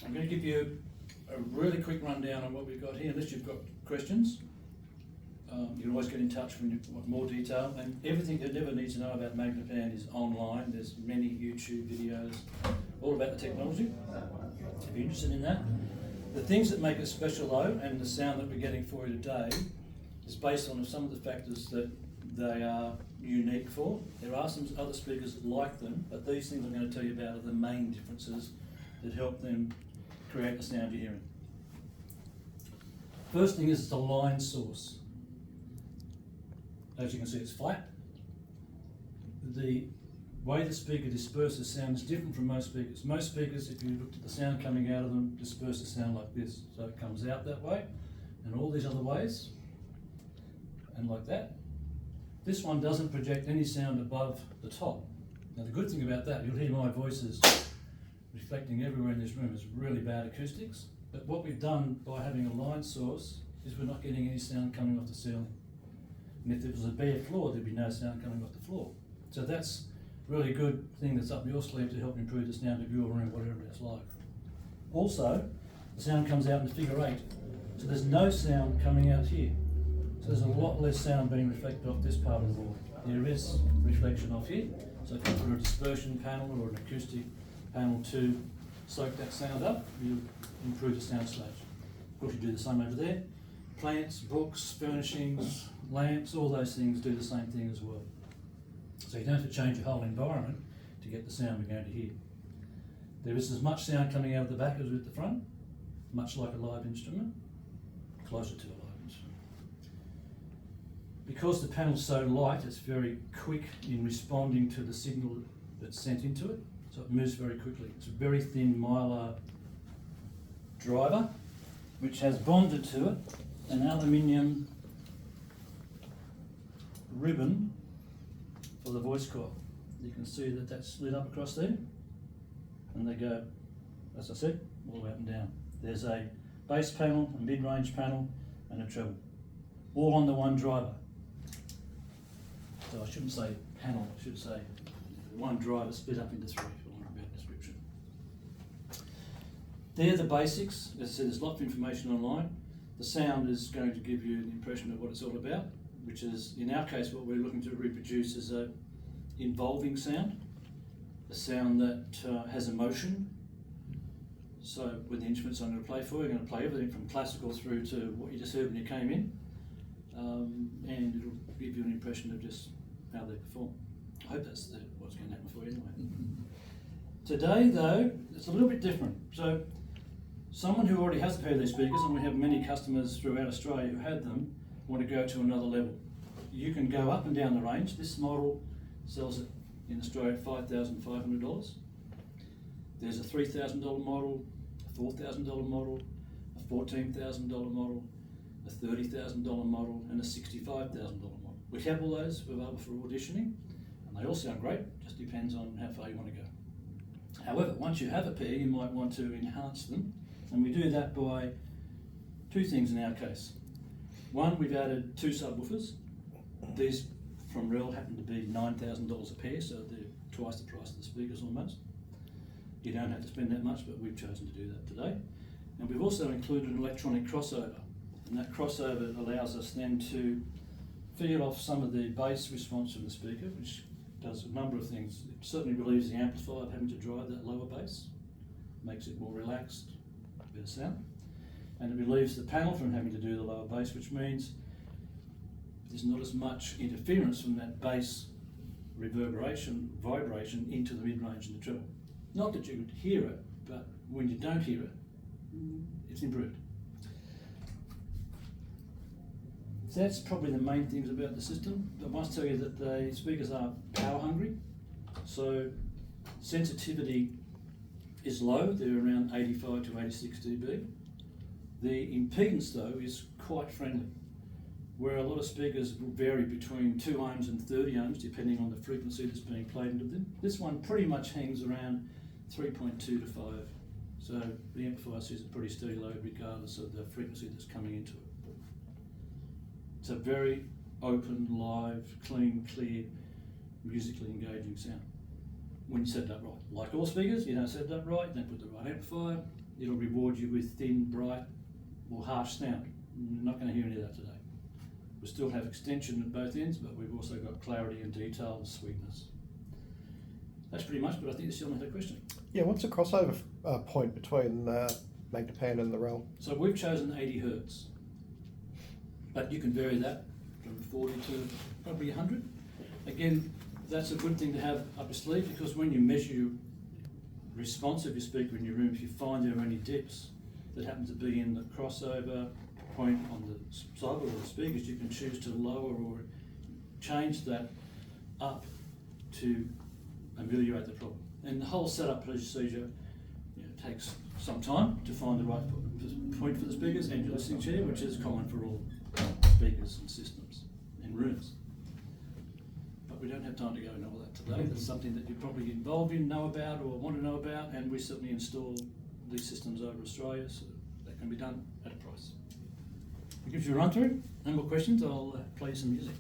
I'm going to give you a really quick rundown on what we've got here, unless you've got questions. You can always get in touch when you want more detail, and everything you ever need to know about MAGNEPAN is online. There's many YouTube videos all about the technology, if you're interested in that. The things that make it special though, and the sound that we're getting for you today, is based on some of the factors that they are unique for. There are some other speakers like them, but these things I'm going to tell you about are the main differences that help them create the sound you're hearing. First thing is the line source. As you can see, it's flat. The way the speaker disperses sound is different from most speakers. Most speakers, if you looked at the sound coming out of them, disperse the sound like this. So it comes out that way, and all these other ways, and like that. This one doesn't project any sound above the top. Now the good thing about that, you'll hear my voices reflecting everywhere in this room. It's really bad acoustics. But what we've done by having a line source is we're not getting any sound coming off the ceiling. And if there was a bare floor, there'd be no sound coming off the floor. So that's really a good thing that's up your sleeve to help improve the sound of your room, whatever it's like. Also, the sound comes out in figure 8. So there's no sound coming out here. So there's a lot less sound being reflected off this part of the board. There is reflection off here. So if you put a dispersion panel or an acoustic panel to soak that sound up, you'll improve the sound stage. Of course, you do the same over there. Plants, books, furnishings, lamps, all those things do the same thing as well. So you don't have to change your whole environment to get the sound we're going to hear. There is as much sound coming out of the back as with the front, much like a live instrument, closer to a live instrument. Because the panel's so light, it's very quick in responding to the signal that's sent into it, so it moves very quickly. It's a very thin mylar driver, which has bonded to it an aluminium ribbon for the voice coil. You can see that that's lit up across there, and they go, as I said, all the way up and down. There's a bass panel, a mid-range panel, and a treble, all on the one driver. So I shouldn't say panel, I should say one driver split up into 3, for want of a better description. They're the basics. As I said, there's lots of information online. The sound is going to give you an impression of what it's all about, which is, in our case, what we're looking to reproduce is a involving sound, a sound that has emotion. So with the instruments I'm going to play for, we're going to play everything from classical through to what you just heard when you came in, and it'll give you an impression of just how they perform. I hope that's what's going to happen for you anyway. Today though, it's a little bit different. So someone who already has a pair of these speakers, and we have many customers throughout Australia who had them, want to go to another level. You can go up and down the range. This model sells it in Australia at $5,500. There's a $3,000 model, a $4,000 model, a $14,000 model, a $30,000 model, and a $65,000 model. We have all those available for auditioning, and they all sound great, just depends on how far you want to go. However, once you have a pair, you might want to enhance them, and we do that by 2 things in our case. One, we've added 2 subwoofers. These from Rel happen to be $9,000 a pair, so they're twice the price of the speakers almost. You don't have to spend that much, but we've chosen to do that today. And we've also included an electronic crossover, and that crossover allows us then to feel off some of the bass response from the speaker, which does a number of things. It certainly relieves the amplifier of having to drive that lower bass, makes it more relaxed, better sound. And it relieves the panel from having to do the lower bass, which means there's not as much interference from that bass reverberation, vibration into the mid-range and the treble. Not that you would hear it, but when you don't hear it, it's improved. So that's probably the main things about the system. I must tell you that the speakers are power hungry, so sensitivity is low. They're around 85 to 86 dB. The impedance though is quite friendly, where a lot of speakers will vary between 2 ohms and 30 ohms depending on the frequency that's being played into them. This one pretty much hangs around 3.2 to 5, so the amplifier sees a pretty steady load regardless of the frequency that's coming into it. It's a very open, live, clean, clear, musically engaging sound when you set it up right. Like all speakers, you don't set it up right, you don't put the right amplifier, it'll reward you with thin, bright or harsh sound. You're not going to hear any of that today. We still have extension at both ends, but we've also got clarity and detail and sweetness. That's pretty much, but I think you still had a question. Yeah, what's the crossover point between MAGNEPAN and the REL? So we've chosen 80 hertz, but you can vary that from 40 to probably 100. Again, that's a good thing to have up your sleeve, because when you measure your response of your speaker in your room, if you find there are any dips that happen to be in the crossover point on the cyber or the speakers, you can choose to lower or change that up to ameliorate the problem. And the whole setup procedure takes some time to find the right point for the speakers and your listening chair, which is common for all speakers and systems and rooms. But we don't have time to go into all that today. That's something that you're probably involved in, know about, or want to know about, and we certainly install these systems over Australia, so that can be done at a price. It gives you a run through. No more questions, I'll play you some music.